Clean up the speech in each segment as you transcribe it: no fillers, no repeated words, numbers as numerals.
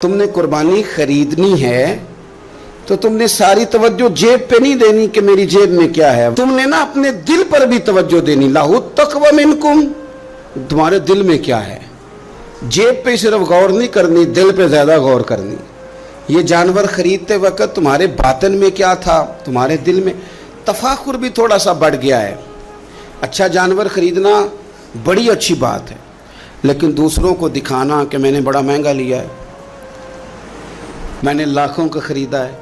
تم نے قربانی خریدنی ہے تو تم نے ساری توجہ جیب پہ نہیں دینی کہ میری جیب میں کیا ہے، تم نے نا اپنے دل پر بھی توجہ دینی. لاہو التقوی منکم، تمہارے دل میں کیا ہے. جیب پہ صرف غور نہیں کرنی، دل پہ زیادہ غور کرنی. یہ جانور خریدتے وقت تمہارے باطن میں کیا تھا، تمہارے دل میں. تفاخر بھی تھوڑا سا بڑھ گیا ہے. اچھا جانور خریدنا بڑی اچھی بات ہے، لیکن دوسروں کو دکھانا کہ میں نے بڑا مہنگا لیا ہے، میں نے لاکھوں کا خریدا ہے،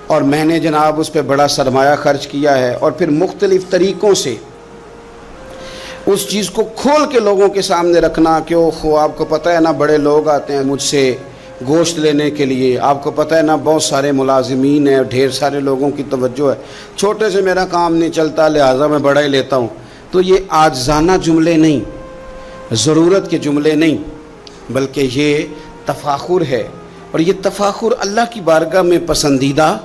اور میں نے جناب اس پہ بڑا سرمایہ خرچ کیا ہے، اور پھر مختلف طریقوں سے اس چیز کو کھول کے لوگوں کے سامنے رکھنا کہ اوہ آپ کو پتہ ہے نا بڑے لوگ آتے ہیں مجھ سے گوشت لینے کے لیے، آپ کو پتہ ہے نا بہت سارے ملازمین ہیں، ڈھیر سارے لوگوں کی توجہ ہے، چھوٹے سے میرا کام نہیں چلتا لہٰذا میں بڑا ہی لیتا ہوں. تو یہ عاجزانہ جملے نہیں، ضرورت کے جملے نہیں، بلکہ یہ تفاخر ہے. اور یہ تفاخر اللہ کی بارگاہ میں پسندیدہ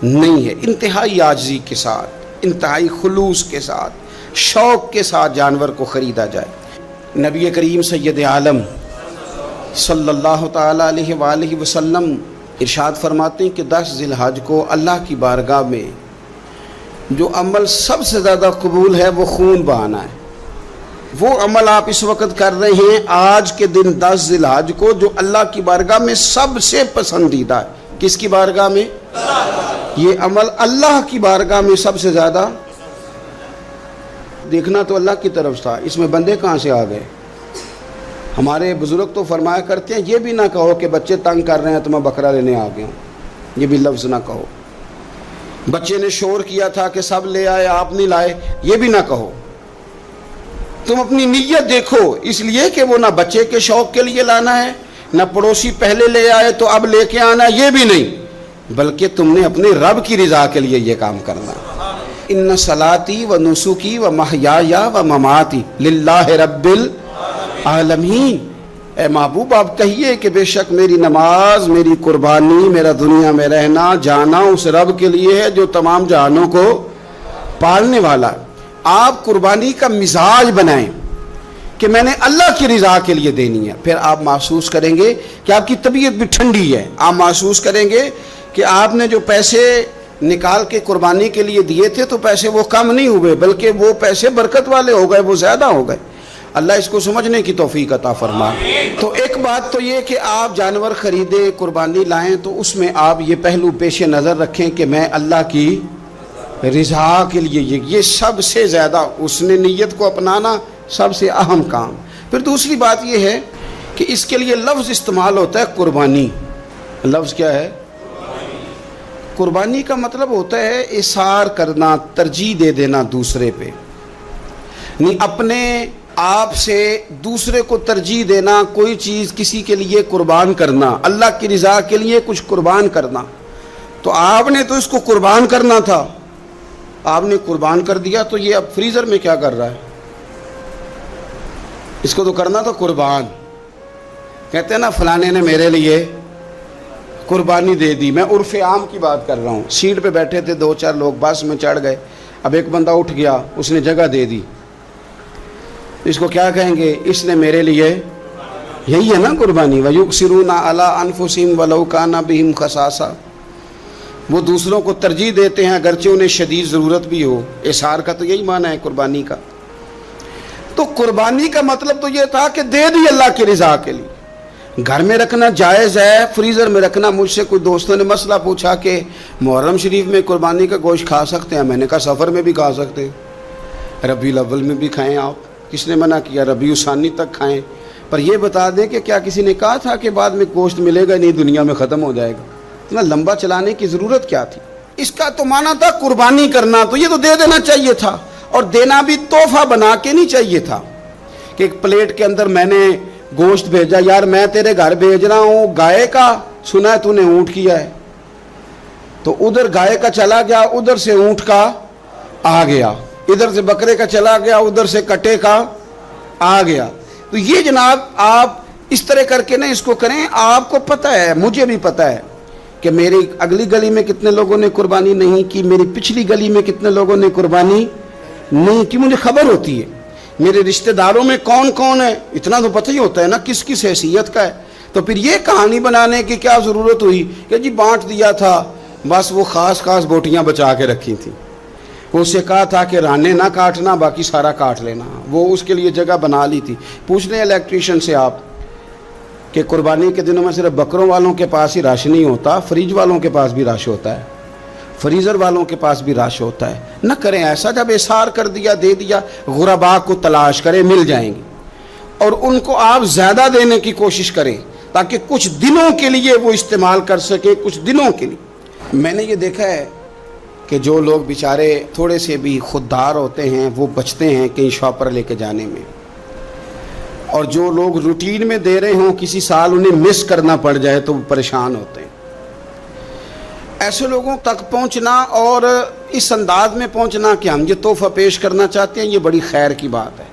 نہیں ہے. انتہائی عاجزی کے ساتھ، انتہائی خلوص کے ساتھ، شوق کے ساتھ جانور کو خریدا جائے. نبی کریم سید عالم صلی اللہ تعالیٰ علیہ وآلہ وسلم ارشاد فرماتے ہیں کہ 10 ذی الحج کو اللہ کی بارگاہ میں جو عمل سب سے زیادہ قبول ہے وہ خون بہانا ہے. وہ عمل آپ اس وقت کر رہے ہیں آج کے دن 10 ذی الحج کو جو اللہ کی بارگاہ میں سب سے پسندیدہ ہے. کس کی بارگاہ میں؟ یہ عمل اللہ کی بارگاہ میں سب سے زیادہ. دیکھنا تو اللہ کی طرف تھا، اس میں بندے کہاں سے آ گئے. ہمارے بزرگ تو فرمایا کرتے ہیں یہ بھی نہ کہو کہ بچے تنگ کر رہے ہیں تو میں بکرا لینے آ گیا ہوں، یہ بھی لفظ نہ کہو. بچے نے شور کیا تھا کہ سب لے آئے آپ نہیں لائے، یہ بھی نہ کہو. تم اپنی نیت دیکھو، اس لیے کہ وہ نہ بچے کے شوق کے لیے لانا ہے، نہ پڑوسی پہلے لے آئے تو اب لے کے آنا، یہ بھی نہیں، بلکہ تم نے اپنے رب کی رضا کے لیے یہ کام کرنا. ان صلاتی و نسکی و محیایا و مماتی للہ رب العالمین. اے محبوب آپ کہیے کہ بے شک میری نماز، میری قربانی، میرا دنیا میں رہنا جانا اس رب کے لیے ہے جو تمام جہانوں کو پالنے والا ہے. آپ قربانی کا مزاج بنائیں کہ میں نے اللہ کی رضا کے لیے دینی ہے. پھر آپ محسوس کریں گے کہ آپ کی طبیعت بھی ٹھنڈی ہے. آپ محسوس کریں گے کہ آپ نے جو پیسے نکال کے قربانی کے لیے دیے تھے تو پیسے وہ کم نہیں ہوئے بلکہ وہ پیسے برکت والے ہو گئے، وہ زیادہ ہو گئے. اللہ اس کو سمجھنے کی توفیق عطا فرما. تو ایک بات تو یہ کہ آپ جانور خریدیں، قربانی لائیں تو اس میں آپ یہ پہلو پیش نظر رکھیں کہ میں اللہ کی رضا کے لیے، یہ سب سے زیادہ اس نے نیت کو اپنانا سب سے اہم کام. پھر دوسری بات یہ ہے کہ اس کے لیے لفظ استعمال ہوتا ہے قربانی. لفظ کیا ہے؟ قربانی کا مطلب ہوتا ہے اثار کرنا، ترجیح دے دینا دوسرے پہ، نہیں اپنے آپ سے دوسرے کو ترجیح دینا. کوئی چیز کسی کے لیے قربان کرنا، اللہ کی رضا کے لیے کچھ قربان کرنا. تو آپ نے تو اس کو قربان کرنا تھا، آپ نے قربان کر دیا تو یہ اب فریزر میں کیا کر رہا ہے؟ اس کو تو کرنا تھا قربان. کہتے ہیں نا فلانے نے میرے لیے قربانی دے دی. میں عرف عام کی بات کر رہا ہوں. سیٹ پہ بیٹھے تھے 2-4 لوگ، بس میں چڑھ گئے، اب ایک بندہ اٹھ گیا، اس نے جگہ دے دی. اس کو کیا کہیں گے؟ اس نے میرے لیے، یہی ہے نا قربانی. وَيُؤْثِرُونَ عَلَىٰ أَنفُسِهِمْ وَلَوْ كَانَ بِهِمْ خَصَاصَةٌ. وہ دوسروں کو ترجیح دیتے ہیں اگرچہ انہیں شدید ضرورت بھی ہو. اثار کا تو یہی معنی ہے قربانی کا. تو قربانی کا مطلب تو یہ تھا کہ دے دی اللہ کی رضا کے لیے. گھر میں رکھنا جائز ہے، فریزر میں رکھنا. مجھ سے کوئی دوستوں نے مسئلہ پوچھا کہ محرم شریف میں قربانی کا گوشت کھا سکتے ہیں؟ میں نے کہا سفر میں بھی کھا سکتے ہیں، ربیع الاول میں بھی کھائیں. آپ کس نے منع کیا؟ ربیع الثانی تک کھائیں. پر یہ بتا دیں کہ کیا کسی نے کہا تھا کہ بعد میں گوشت ملے گا نہیں، دنیا میں ختم ہو جائے گا؟ اتنا لمبا چلانے کی ضرورت کیا تھی؟ اس کا تو معنی تھا قربانی کرنا. تو یہ تو دے دینا چاہیے تھا، اور دینا بھی تحفہ بنا کے نہیں چاہیے تھا کہ ایک پلیٹ کے اندر میں نے گوشت بھیجا. یار میں تیرے گھر بھیج رہا ہوں گائے کا، سنا ہے تو نے اونٹ کیا ہے، تو ادھر گائے کا چلا گیا، ادھر سے اونٹ کا آ گیا، ادھر سے بکرے کا چلا گیا، ادھر سے کٹے کا آ گیا. تو یہ جناب آپ اس طرح کر کے نا اس کو کریں. آپ کو پتہ ہے، مجھے بھی پتہ ہے کہ میری اگلی گلی میں کتنے لوگوں نے قربانی نہیں کی، میری پچھلی گلی میں کتنے لوگوں نے قربانی نہیں کی. مجھے خبر ہوتی ہے میرے رشتہ داروں میں کون کون ہے، اتنا تو پتہ ہی ہوتا ہے نا کس کس حیثیت کا ہے. تو پھر یہ کہانی بنانے کی کیا ضرورت ہوئی کہ جی بانٹ دیا تھا، بس وہ خاص بوٹیاں بچا کے رکھی تھیں، وہ اسے کہا تھا کہ رانے نہ کاٹنا، باقی سارا کاٹ لینا، وہ اس کے لیے جگہ بنا لی تھی۔ پوچھ لیں الیکٹریشین سے آپ کہ قربانی کے دنوں میں صرف بکروں والوں کے پاس ہی رش نہیں ہوتا، فریج والوں کے پاس بھی رش ہوتا ہے، فریزر والوں کے پاس بھی رش ہوتا ہے۔ نہ کریں ایسا، جب احصار کر دیا دے دیا، غربا کو تلاش کریں، مل جائیں گے، اور ان کو آپ زیادہ دینے کی کوشش کریں تاکہ کچھ دنوں کے لیے وہ استعمال کر سکے، کچھ دنوں کے لیے۔ میں نے یہ دیکھا ہے کہ جو لوگ بیچارے تھوڑے سے بھی خوددار ہوتے ہیں وہ بچتے ہیں کہیں شاپ پر لے کے جانے میں، اور جو لوگ روٹین میں دے رہے ہوں کسی سال انہیں مس کرنا پڑ جائے تو وہ پریشان ہوتے ہیں۔ ایسے لوگوں تک پہنچنا اور اس انداز میں پہنچنا کہ ہم یہ تحفہ پیش کرنا چاہتے ہیں، یہ بڑی خیر کی بات ہے۔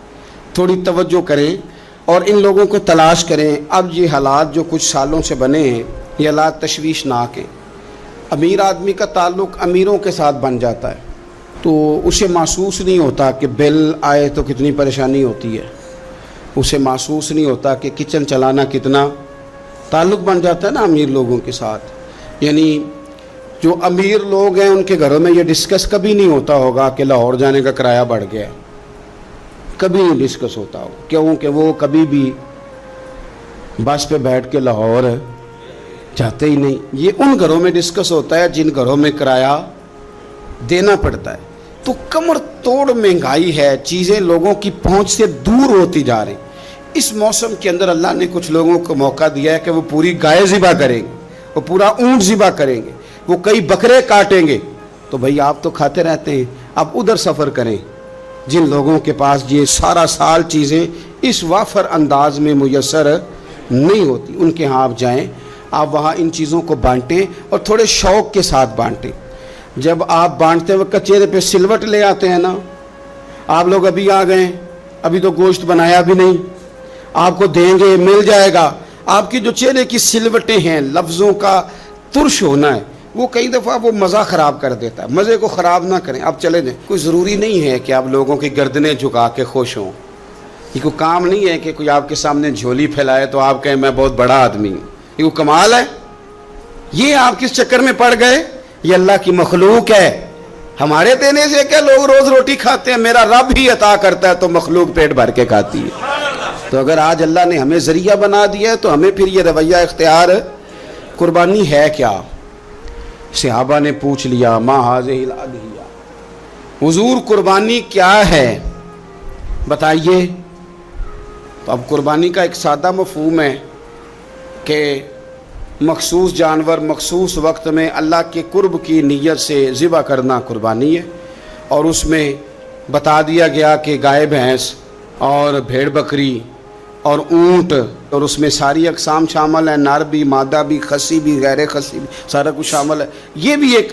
تھوڑی توجہ کریں اور ان لوگوں کو تلاش کریں۔ اب یہ حالات جو کچھ سالوں سے بنے ہیں یہ حالات تشویشناک ہیں۔ امیر آدمی کا تعلق امیروں کے ساتھ بن جاتا ہے تو اسے محسوس نہیں ہوتا کہ بل آئے تو کتنی پریشانی ہوتی ہے، اسے محسوس نہیں ہوتا کہ کچن چلانا کتنا، تعلق بن جاتا ہے نا امیر لوگوں کے ساتھ۔ یعنی جو امیر لوگ ہیں ان کے گھروں میں یہ ڈسکس کبھی نہیں ہوتا ہوگا کہ لاہور جانے کا کرایہ بڑھ گیا، کبھی نہیں ڈسکس ہوتا ہو، کیونکہ وہ کبھی بھی بس پہ بیٹھ کے لاہور جاتے ہی نہیں۔ یہ ان گھروں میں ڈسکس ہوتا ہے جن گھروں میں کرایہ دینا پڑتا ہے۔ تو کمر توڑ مہنگائی ہے، چیزیں لوگوں کی پہنچ سے دور ہوتی جا رہی۔ اس موسم کے اندر اللہ نے کچھ لوگوں کو موقع دیا ہے کہ وہ پوری گائے ذبح کریں گے، وہ پورا اونٹ ذبح کریں گے، وہ کئی بکرے کاٹیں گے۔ تو بھئی آپ تو کھاتے رہتے ہیں، اب ادھر سفر کریں جن لوگوں کے پاس یہ سارا سال چیزیں اس وافر انداز میں میسر نہیں ہوتی، ان کے ہاں آپ جائیں، آپ وہاں ان چیزوں کو بانٹیں اور تھوڑے شوق کے ساتھ بانٹیں۔ جب آپ بانٹتے وقت چہرے پہ سلوٹ لے آتے ہیں نا، آپ لوگ ابھی آ گئے، ابھی تو گوشت بنایا بھی نہیں، آپ کو دیں گے، مل جائے گا، آپ کی جو چہرے کی سلوٹیں ہیں، لفظوں کا ترش ہونا ہے، وہ کئی دفعہ وہ مزہ خراب کر دیتا ہے۔ مزے کو خراب نہ کریں، آپ چلے جائیں۔ کوئی ضروری نہیں ہے کہ آپ لوگوں کی گردنیں جھکا کے خوش ہوں، یہ کوئی کام نہیں ہے کہ کوئی آپ کے سامنے جھولی پھیلائے تو آپ کہیں میں بہت بڑا آدمی ہوں، یہ کوئی کمال ہے؟ یہ آپ کس چکر میں پڑ گئے؟ یہ اللہ کی مخلوق ہے، ہمارے دینے سے کیا؟ لوگ روز روٹی کھاتے ہیں، میرا رب ہی عطا کرتا ہے تو مخلوق پیٹ بھر کے کھاتی ہے۔ تو اگر آج اللہ نے ہمیں ذریعہ بنا دیا ہے تو ہمیں پھر یہ رویہ اختیار، قربانی ہے کیا؟ صحابہ نے پوچھ لیا ما ہذہ الاضحیہ، حضور قربانی کیا ہے بتائیے۔ تو اب قربانی کا ایک سادہ مفہوم ہے کہ مخصوص جانور مخصوص وقت میں اللہ کے قرب کی نیت سے ذبح کرنا قربانی ہے، اور اس میں بتا دیا گیا کہ گائے بھینس اور بھیڑ بکری اور اونٹ، اور اس میں ساری اقسام شامل ہیں، نر بھی، مادہ بھی، خصی بھی، غیر خصی بھی، سارا کچھ شامل ہے۔ یہ بھی ایک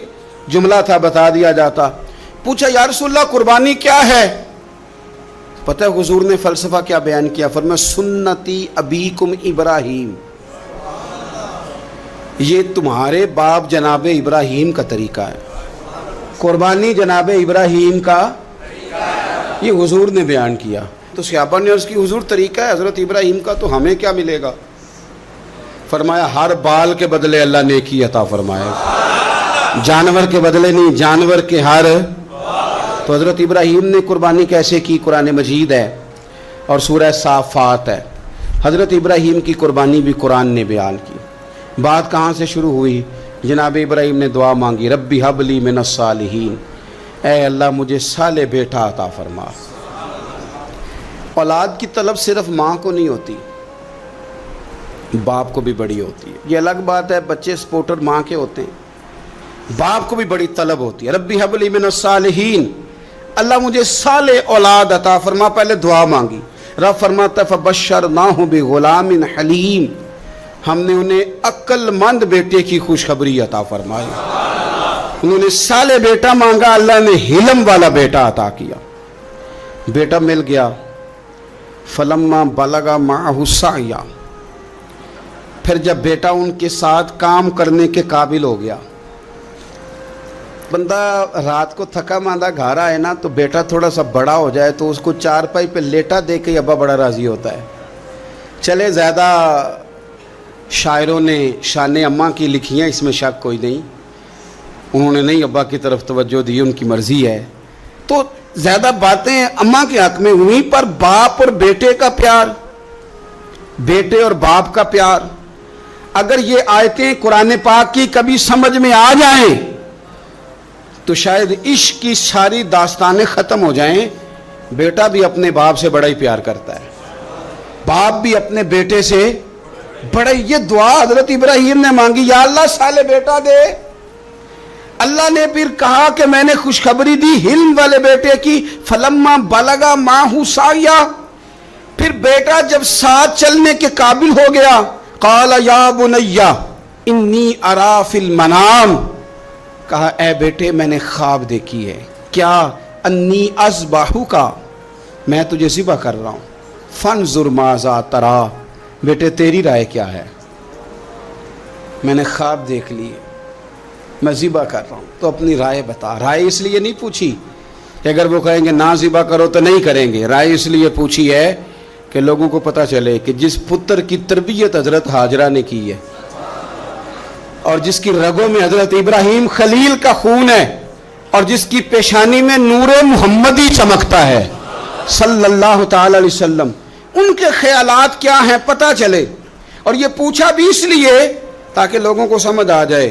جملہ تھا، بتا دیا جاتا۔ پوچھا یا رسول اللہ قربانی کیا ہے؟ پتہ ہے حضور نے فلسفہ کیا بیان کیا؟ فرمایا سنتی ابیکم ابراہیم، یہ تمہارے باپ جناب ابراہیم کا طریقہ ہے، قربانی جناب ابراہیم کا یہ حضور نے بیان کیا۔ تو صحابہ نے عرض کی حضور طریقہ ہے حضرت ابراہیم کا، تو ہمیں کیا ملے گا؟ فرمایا ہر بال کے بدلے اللہ نیکی عطا فرمائے گا، جانور کے بدلے نہیں، جانور کے ہر۔ تو حضرت ابراہیم نے قربانی کیسے کی؟ قرآن مجید ہے اور سورہ صافات ہے، حضرت ابراہیم کی قربانی بھی قرآن نے بیان کی۔ بات کہاں سے شروع ہوئی؟ جناب ابراہیم نے دعا مانگی ربی حب لی من الصالحین، اے اللہ مجھے صالح بیٹا عطا فرما۔ اولاد کی طلب صرف ماں کو نہیں ہوتی، باپ کو بھی بڑی ہوتی ہے۔ یہ الگ بات ہے بچے سپورٹر ماں کے ہوتے ہیں، باپ کو بھی بڑی طلب ہوتی ہے۔ ربی حب لی من الصالحین، اللہ مجھے صالح اولاد عطا فرما، پہلے دعا مانگی۔ رب فرماتا فبشرناہ بغلام حلیم، ہم نے انہیں عقل مند بیٹے کی خوشخبری عطا فرمائی۔ انہوں نے صالح بیٹا مانگا، اللہ نے حلم والا بیٹا عطا کیا، بیٹا مل گیا۔ فلما بلغ معہ السعی، پھر جب بیٹا ان کے ساتھ کام کرنے کے قابل ہو گیا، بندہ رات کو تھکا ماندہ گھر آئے نا تو بیٹا تھوڑا سا بڑا ہو جائے تو اس کو چارپائی پہ لیٹا دے کے ابا بڑا راضی ہوتا ہے۔ چلے زیادہ शायरों ने शान अम्मा की लिखी हैं, इसमें शक कोई नहीं, उन्होंने नहीं अब्बा की तरफ तवज्जो दी, उनकी मर्जी है। तो ज़्यादा बातें अम्मा के हक में हुई, पर बाप और बेटे का प्यार, बेटे और बाप का प्यार, अगर ये आयतें कुरान पाक की कभी समझ में आ जाएं तो शायद इश्क की सारी दास्तानें ख़त्म हो जाएं। बेटा भी अपने बाप से बड़ा ही प्यार करता है, बाप भी अपने बेटे से बड़ा। ये दुआ हजरत इब्राहिम ने मांगी, या अल्लाह साले बेटा दे। अल्लाह ने फिर कहा कि मैंने खुशखबरी दी हिल्म वाले बेटे की, फलम्मा बलगा माहू साया, फिर बेटा जब साथ चलने के काबिल हो गया, काला या बुनैया इन्नी अरा फिल मनाम, कहा ए बेटे मैंने ख्वाब देखी है, क्या, अन्नी अज़बाहु का, मैं तुझे ज़िबा कर रहा हूँ, फंजुर माज़ा तरा, बेटे तेरी राय क्या है, मैंने ख्वाब देख लिए, मैं ज़िबा कर रहा हूँ, तो अपनी राय बता। राय इसलिए नहीं पूछी कि अगर वो कहेंगे ना ज़िबा करो तो नहीं करेंगे, राय इसलिए पूछी है कि लोगों को पता चले कि जिस पुत्र की तरबियत हज़रत हाजरा ने की है और जिसकी रगों में हज़रत इब्राहीम खलील का खून है और जिसकी पेशानी में नूरे मुहम्मदी चमकता है सल्लल्लाहु ताला अलैहि वसल्लम, उनके ख्यालात क्या हैं पता चले। और ये पूछा भी इसलिए ताकि लोगों को समझ आ जाए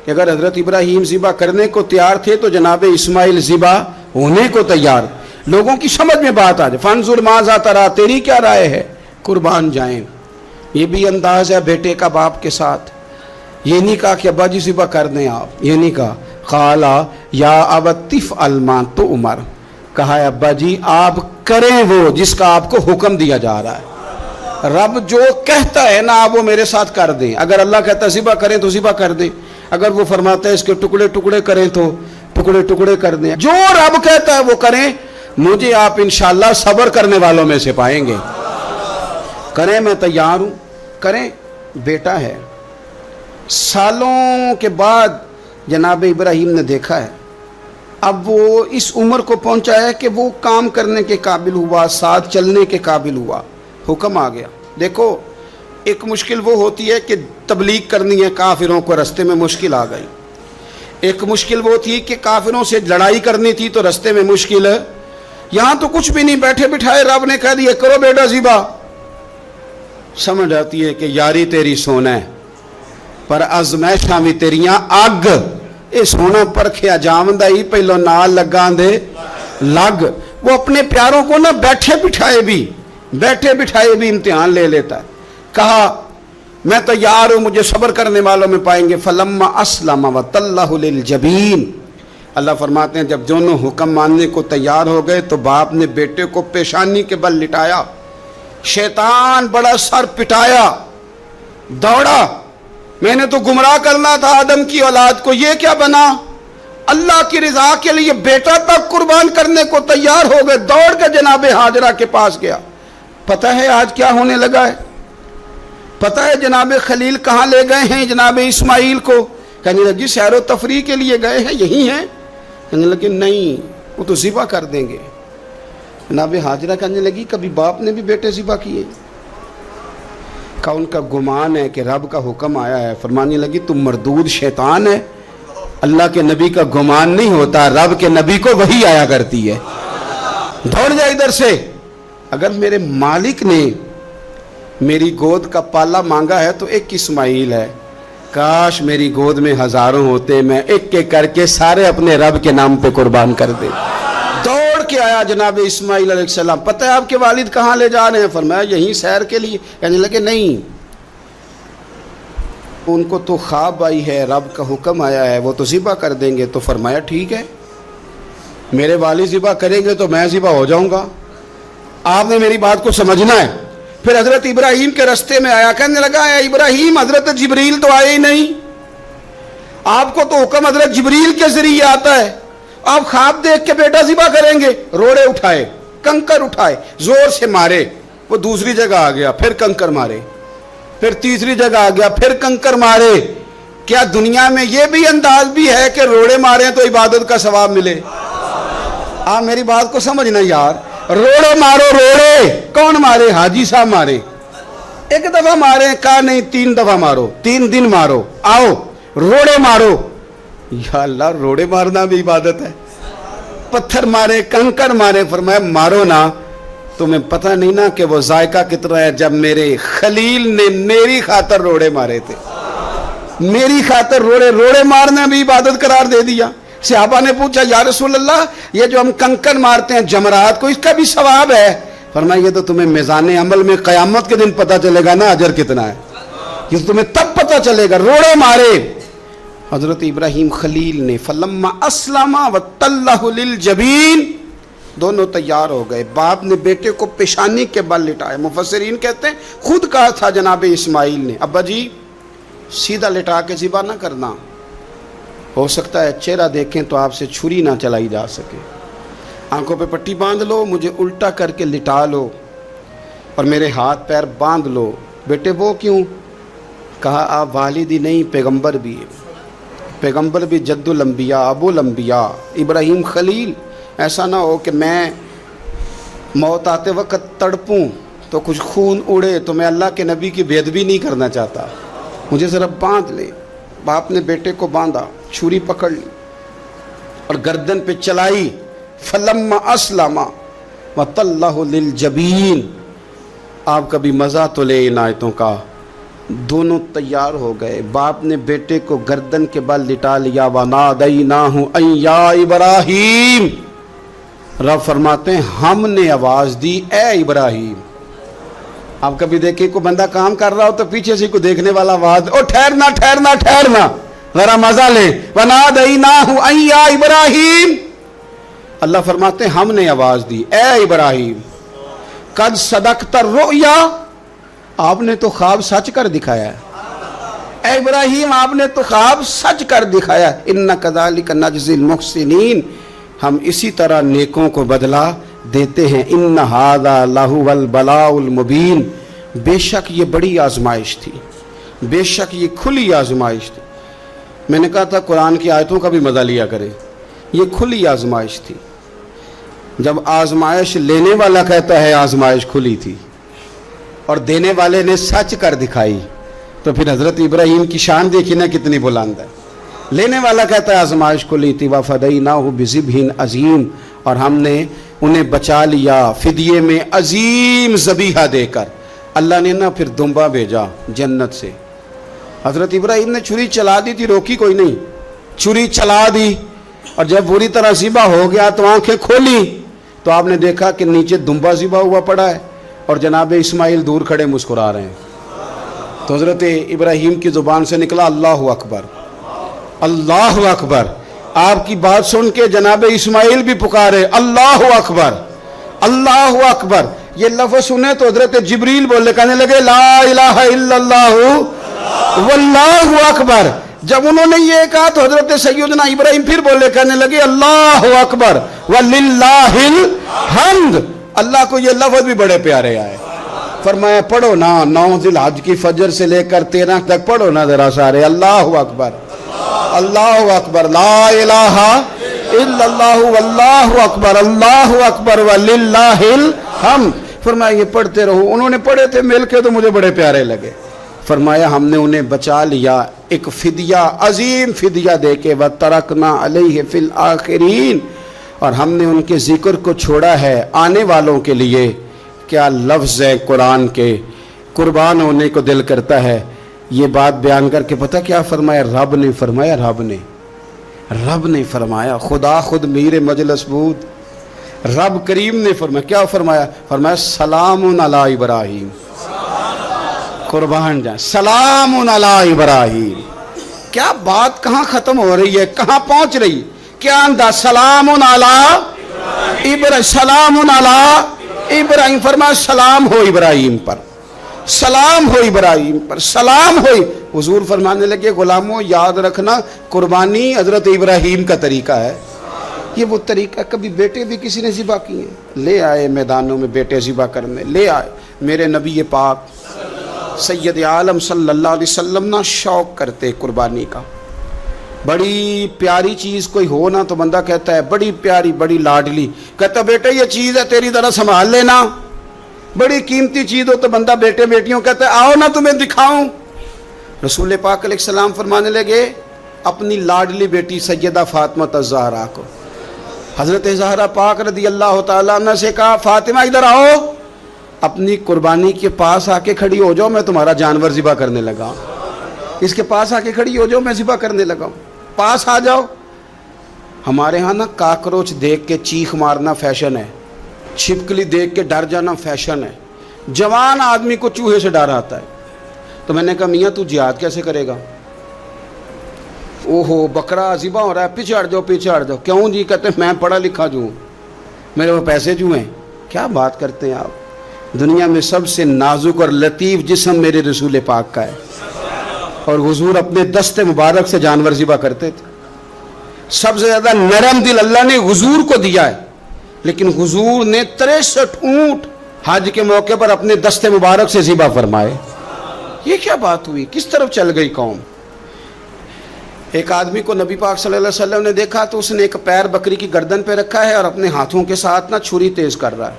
कि अगर हज़रत इब्राहीम ज़िबा करने को तैयार थे तो जनाब इस्माइल ज़िबा होने को तैयार, लोगों की समझ में बात आ जाए। फंजुर माज़ा तरा, तेरी क्या राय है, कुर्बान जाएं। ये भी अंदाज़ है बेटे का बाप के साथ। ये नहीं कहा कि अब्बा जी ज़िबा कर दें आप, ये नहीं कहा। खाला या अबतिफ अलमा तो उमर, कहा है अब्बा जी आप करें वो जिसका आपको हुक्म दिया जा रहा है। रब जो कहता है ना आप वो मेरे साथ कर दें। अगर अल्लाह कहता है ज़िबा करें तो ज़िबा कर दें, अगर वो फरमाता है इसके टुकड़े टुकड़े करें तो टुकड़े टुकड़े कर दें। जो रब कहता है वो करें। मुझे आप इंशाअल्लाह सब्र करने वालों में से पाएंगे। करें, मैं तैयार हूँ, करें। बेटा है, सालों के बाद जनाब इब्राहीम ने देखा है, अब वो इस उम्र को पहुंचा है कि वो काम करने के काबिल हुआ, साथ चलने के काबिल हुआ, हुक्म आ गया। देखो एक मुश्किल वो होती है कि तबलीग करनी है, काफिरों को रास्ते में मुश्किल आ गई। एक मुश्किल वो थी कि काफिरों से लड़ाई करनी थी तो रास्ते में मुश्किल है। यहाँ तो कुछ भी नहीं, बैठे बिठाए रब ने कह दिया करो बेटा ज़िबा। समझ आती है कि यारी तेरी सोना है पर अज़मैशां भी तेरियां अग, ये सोना परखिया जामदा ही पहलों नाल लगा दे लग। वो अपने प्यारों को ना बैठे बिठाए भी इम्तिहान ले लेता है। कहा मैं तैयार हूँ, मुझे सब्र करने वालों में पाएंगे। फलम्मा अस्लमा व तल्लहु लिल जबीन, अल्लाह फरमाते हैं जब दोनों हुक्म मानने को तैयार हो गए तो बाप ने बेटे को पेशानी के बल लिटाया। शैतान बड़ा सर पिटाया, दौड़ा, मैंने तो गुमराह करना था आदम की औलाद को, ये क्या बना। अल्लाह की रजा के लिए बेटा तक कुर्बान करने को तैयार हो गए। दौड़ के जनाब हाजरा के पास गया। पता है आज क्या होने लगा है? पता है जनाब खलील कहाँ ले गए हैं जनाब इस्माइल को? कहने लगी सैरो तफरी के लिए गए हैं, यही हैं। कहने लगे नहीं, वो तो ज़िबा कर देंगे। जनाब हाजरा कहने लगी कभी बाप ने भी बेटे ज़िबा किए? का उनका गुमान है कि रब का हुक्म आया है। फरमाने लगी तुम मरदूद शैतान है, अल्लाह के नबी का गुमान नहीं होता, रब के नबी को वही आया करती है। दौड़ जा इधर से। अगर मेरे मालिक ने मेरी गोद का पाला मांगा है तो एक इस्माइल है, काश मेरी गोद में हजारों होते, मैं एक एक करके सारे अपने रब के नाम पे कुर्बान कर दे। दौड़ के आया जनाब इस्माइल अलैहिस्सलाम। पता है आपके वालिद कहाँ ले जा रहे हैं? फरमाया यहीं सैर के लिए। कहने लगे नहीं, उनको तो ख्वाब आई है, रब का हुक्म आया है, वो तो ज़िबा कर देंगे। तो फरमाया ठीक है, मेरे वालिद ज़िबा करेंगे तो मैं ज़िबा हो जाऊंगा, आपने मेरी बात को समझना है। फिर हजरत इब्राहीम के रास्ते में आया, कहने लगा इब्राहीम हजरत जिब्रील तो आए ही नहीं, आपको तो हुक्म हजरत जिब्रील के जरिए आता है, आप ख्वाब देख के बेटा ज़िबा करेंगे। रोड़े उठाए, कंकर उठाए, जोर से मारे, वो दूसरी जगह आ गया, फिर कंकर मारे, फिर तीसरी जगह आ गया, फिर कंकर मारे। क्या दुनिया में ये भी अंदाज भी है कि रोड़े मारे तो इबादत का सवाब मिले? आप मेरी बात को समझना यार, रोड़े मारो, रोड़े कौन मारे? हाजी साहब मारे। एक दफा मारे, कहा नहीं 3 दफा मारो, 3 दिन मारो, आओ रोड़े मारो। या अल्लाह, रोड़े मारना भी इबादत है? पत्थर मारे, कंकड़ मारे, फरमाया मारो ना, तुम्हें पता नहीं ना कि वो जायका कितना है जब मेरे खलील ने मेरी खातर रोड़े मारे थे, मेरी खातर रोड़े मारना भी इबादत करार दे दिया। सहाबा ने पूछा या रसूल अल्लाह, ये जो हम कंकड़ मारते हैं जमरात को, इसका भी सवाब है? फरमाया ये तो तुम्हें मिजान अमल में कयामत के दिन पता चलेगा ना अजर कितना है, ये तो तुम्हें तब पता चलेगा। रोड़े मारे हजरत इब्राहिम खलील ने, फलम्मा अस्लमा व तल्लहु लिल जबीन, दोनों तैयार हो गए। बाप ने बेटे को पेशानी के बल लिटाया। मुफस्सिरीन कहते हैं खुद कहा था जनाब इस्माइल ने, अब्बा जी सीधा लिटा के ज़िबा ना करना, हो सकता है चेहरा देखें तो आपसे छुरी ना चलाई जा सके, आंखों पे पट्टी बांध लो, मुझे उल्टा करके लिटा लो और मेरे हाथ पैर बांध लो। बेटे वो क्यों? कहा आप वालिदी नहीं, पैगंबर भी है, पैगंबर भी जद्दुल अंबिया अबुल अंबिया इब्राहिम खलील। ऐसा ना हो कि मैं मौत आते वक्त तड़पूं तो कुछ खून उड़े, तो मैं अल्लाह के नबी की बेअदबी नहीं करना चाहता, मुझे ज़रा बांध ले। बाप ने बेटे को बांधा, छुरी पकड़ ली और गर्दन पे चलाई। फलम्मा अस्लमा व तल्लहु लिल जबीन। आप कभी मज़ा तो ले इन आयतों का। दोनों तैयार हो गए। बाप ने बेटे को गर्दन के बल लिटा लिया। वनादैनाहु अन या इब्राहीम, रब फरमाते हैं हमने आवाज़ दी ए इब्राहीम। आप कभी देखे को बंदा काम कर रहा हो तो पीछे से को देखने वाला आवाज, ओ ठहरना ठहरना ठहरना, जरा मजा ले। वनादैनाहु अन या इब्राहीम, अल्लाह फरमाते हैं हमने आवाज़ दी ए इब्राहीम, कद सदक़त रुया, आपने तो ख्वाब सच कर दिखाया है। ए इब्राहीम आपने तो ख्वाब सच कर दिखाया। इन्ना कज़ालिका नजज़िल मुहसिनीन, हम इसी तरह नेकों को बदला देते हैं। इन्ना हाज़ा लहुवल बलाउल मुबीन, बेशक ये बड़ी आजमाइश थी, बेशक ये खुली आजमाइश थी। मैंने कहा था कुरान की आयतों का भी मज़ा लिया करें, ये खुली आजमाइश थी। जब आजमाइश लेने वाला कहता है आजमाइश खुली थी और देने वाले ने सच कर दिखाई, तो फिर हज़रत इब्राहीम की शान देखी ना कितनी बुलंद है। लेने वाला कहता है आजमाइश खुली थी। वफ़दैनाहु बिज़िब्हिन अज़ीम, और हमने उन्हें बचा लिया फिदिये में अजीम ज़बीहा देकर। अल्लाह ने ना फिर दुम्बा भेजा जन्नत से। हज़रत इब्राहीम ने छुरी चला दी थी, रोकी कोई नहीं, छुरी चला दी और जब पूरी तरह ज़िबा हो गया तो आंखें खोली तो आपने देखा कि नीचे दुम्बा ज़िबा हुआ पड़ा है और जनाब इस्माइल दूर खड़े मुस्कुरा रहे हैं। तो हज़रत इब्राहीम की ज़ुबान से निकला अल्लाहु अकबर, अल्लाहु अकबर। आपकी बात सुन के जनाब इस्माइल भी पुकारे अल्लाहु अकबर, अल्लाहु अकबर। ये लफ्ज़ सुने तो हज़रत जिब्रील बोले, कहने लगे ला इलाहा इल्लल्लाहु वल्लाहु अकबर। जब उन्होंने ये कहा तो हज़रत सैयदना इब्राहीम फिर बोले, कहने लगे अल्लाहु अकबर वलिल्लाहिल हम्द। अल्लाह को ये लफ्ज़ भी बड़े प्यारे आए। फरमाया पढ़ो ना, 9 ज़िलहज की फजर से लेकर 13 तक पढ़ो ना जरा सारे, अल्लाहु अकबर, अल्लाहु अकबर, ला इलाहा इल्लल्लाहु वल्लाहु अकबर, अल्लाहु अकबर वलिल्लाहिल हम्द। फरमाया ये पढ़ते रहो। उन्होंने पढ़े थे मिल के तो मुझे बड़े प्यारे लगे। फरमाया हमने उन्हें बचा लिया एक फिदिया, अजीम फिदिया दे के, व तरकना अलैहि फिल आखिरीन, और हमने उनके जिक्र को छोड़ा है आने वालों के लिए। क्या लफ्ज़ है कुरान के, कुर्बान होने को दिल करता है। ये बात बयान करके पता क्या फरमाया? रब ने फरमाया, रब ने फरमाया, खुदा खुद मीर मजलिस बूद, रब करीम ने फरमाया। क्या फरमाया? फरमाया सलामुन अला इब्राहीम, कुर्बान जा, सलामुन अला इब्राहीम। क्या बात कहाँ ख़त्म हो रही है, कहाँ पहुँच रही? क्या अंदाज? सलामुन अला इब्राहीम, सलामुन अला इब्राहीम। फरमाया सलाम हो इब्राहीम पर, सलाम हो इब्राहीम पर, सलाम हो। हुजूर फरमाने लगे गुलामों याद रखना कुर्बानी हज़रत इब्राहीम का तरीका है। ये वो तरीका कभी बेटे भी किसी ने ज़िबा किए, ले आए मैदानों में बेटे ज़िबा करने, ले आए। मेरे नबी पाक सैयद आलम सल्लल्लाहु अलैहि वसल्लम ना शौक़ करते कुर्बानी का। बड़ी प्यारी चीज़ कोई हो ना तो बंदा कहता है बड़ी प्यारी बड़ी लाडली, कहता बेटे ये चीज़ है तेरी तरह संभाल लेना, बड़ी कीमती चीज हो तो बंदा बेटे बेटियों कहता है आओ ना तुम्हें दिखाऊं। रसूल पाक अलैहिस्सलाम फरमाने लगे अपनी लाडली बेटी सैयदा फातिमा ज़हरा को, हजरत ज़हरा पाक रदी अल्लाह तआला अन्हा से कहा फातिमा इधर आओ, अपनी कुर्बानी के पास आके खड़ी हो जाओ, मैं तुम्हारा जानवर ज़िबा करने लगा। इसके पास आके खड़ी हो जाओ, मैं ज़िबा करने लगा, पास आ जाओ। हमारे यहाँ ना काकरोच देख के चीख मारना फैशन है, छिपकली देख के डर जाना फैशन है, जवान आदमी को चूहे से डर आता है। तो मैंने कहा मियाँ तू जिहाद कैसे करेगा? ओहो बकरा ज़िबा हो रहा है, पीछे हट जाओ पीछे हट जाओ। क्यों जी? कहते हैं मैं पढ़ा लिखा जो हूँ, मेरे वो पैसे जो हैं। क्या बात करते हैं आप? दुनिया में सबसे नाजुक और लतीफ़ जिस्म मेरे रसूल पाक का है, और हुजूर अपने दस्ते मुबारक से जानवर ज़िबा करते थे। सबसे ज़्यादा नरम दिल अल्लाह ने हुजूर को दिया है, लेकिन हुजूर ने 63 ऊँट हज के मौके पर अपने दस्ते मुबारक से ज़िबा फरमाए। ये क्या बात हुई? किस तरफ चल गई कौम? एक आदमी को नबी पाक सल्लल्लाहु अलैहि वसल्लम ने देखा तो उसने एक पैर बकरी की गर्दन पे रखा है और अपने हाथों के साथ ना छुरी तेज कर रहा है।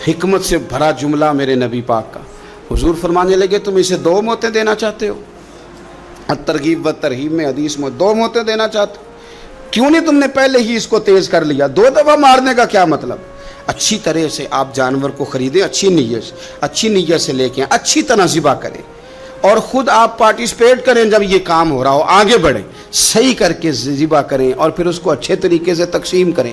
हिकमत से भरा जुमला मेरे नबी पाक का। हुजूर फरमाने लगे तुम इसे 2 मौतें देना चाहते हो? तरगीब व तरहीब में हदीस में 2 मौतें देना चाहते हो? क्यों नहीं तुमने पहले ही इसको तेज कर लिया? 2 दफ़ा मारने का क्या मतलब? अच्छी तरह से आप जानवर को खरीदें, अच्छी नीयत से लेके अच्छी तरह ज़िबा करें, और ख़ुद आप पार्टिसिपेट करें। जब ये काम हो रहा हो आगे बढ़ें, सही करके ज़िबा करें और फिर उसको अच्छे तरीके से तकसीम करें।